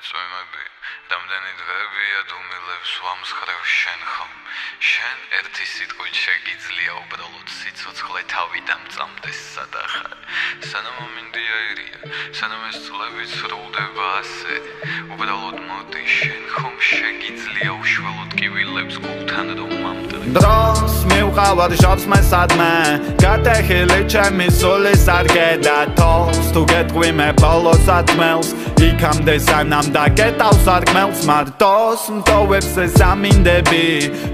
წვიმები, რამდენი დღეებია დუმილებს ვამსხრევ შენ ხომ. შენ ერთი სიტყვით შეგიძლია უბრალოდ სიცოცხლე თავი დამწამდეს სადახარ. სანამ ამინდია ერია, სანამ ეს წლები სრულდება ასე. უბრალოდ მოდი შენ ხომ შეგიძლია უშველოდ კივილებს გულთან რომ მამდრე. დროს მივყავარ შორს მესადმე, გატეხილი ჩემი სულის არ გედათოს. თუ გეტყვი მე ბოლოს ათმელს, იქამდე სანამ დაგეტავს არგმელს მარტოს მტოვებს ეს ამინდები.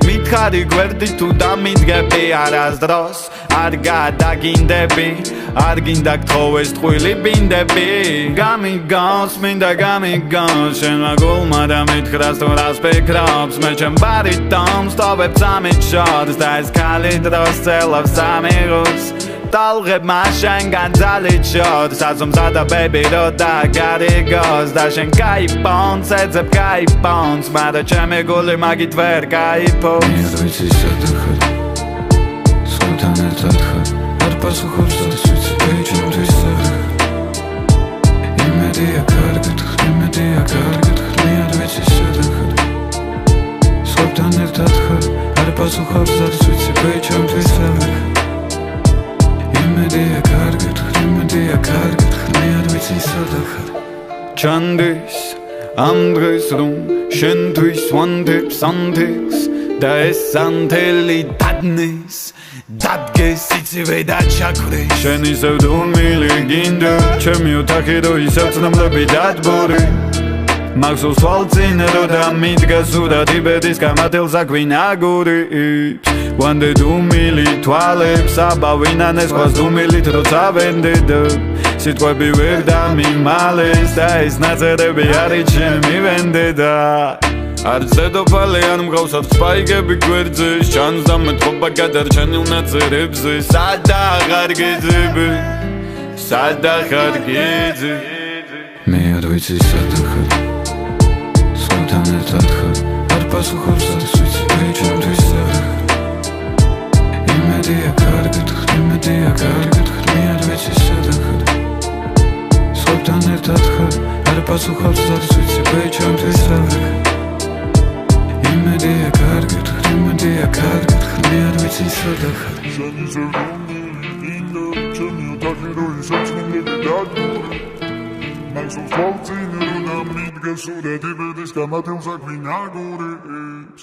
მითხარი გვერდი თუ დამიდგები, არასდროს არ გადაგინდები, არ გინდა გთხოვეს ტყვილი ბინდები. გამიგონს, მინდა გამიგონს, შენმა გულმა და მითხრას თუ რას ფიქრობს. მე ჩემ ბარიტონს ტოვებს ამით შორს და ეს ქალი დროს წელავს ამიღოს. Talღებმა შენგან ძალით შორს, აზომზადა ბეიბი რო დაგარიგოს და შენ გაიფონს, ეძებ გაიფონს, მაგრამ ჩემი გული მაგით ვერ გაიფონს. მე არ ვიცი სადახარ, სხვათან ერთად ხარ, არ პასუხობს არ ვიცი ბეიჯიმთვის სახარ. იმედია კარგად ხარ, იმედია კარგად ხარ, მე არ ვიცი სადახარ, სხვათან ერთად ხარ, არ პასუხობს არ ვიცი ბეიჯიმთვის სახარ. იმედია კარგად ხარ, იმედია კარგად ხარ, მე არ ვიცი სადახარ. ჩანდის ამ დღეს რომ შენთვის ვანდებს ანთებს და ეს ანთელი დადნეს დადგეს იცივე და ჩაქრეს. შენ ისევ დუმილი გინდა, ჩემი ოთახი რო ისევ წნამლები დადბორი. მახსოვს თვალწინ რო დამიდგა სურათი ტიბეტის გამათელს აგვინაგურებს. ვანდე დუმილი თვალებს აბავინანეს ყვას დუმილით როცა ვენდედა. სიტყვები ვერ დამიმალეს და ეს ნაწერები არის ჩემი ვენდედა. არც დედოფალი არ მღავს, არც სპაიგები გვერდზე, ჩანს დამეთყობა გადარჩენილ ნაწერებზე. სადახარ გეძები, სადახარ გეძე. მე არ ვიცი სადახარ, სხვათან ერთად ხარ, არ პასუხობს არ ვიცი ბეიჯიმთვის სახარ. იმედია კარგად ხარ, იმედია კარგად ხარ, მე არ ვიცი სადახარ, სხვათან ერთად ხარ, არ პასუხობს არ ვიცი ბეიჯიმთვის სახარ. იმედია კარგად ხარ, იმედია კარგად ხარ, მე არ ვიცი სადახარ. შენ ისევ დუმილი გინდა, ჩემი ოთახი რო ისევ წნამლები დადბორი. მახსოვს თვალწინ რო დამიდგა სურათი ტიბეტის გამათელს აგვინაგურებს.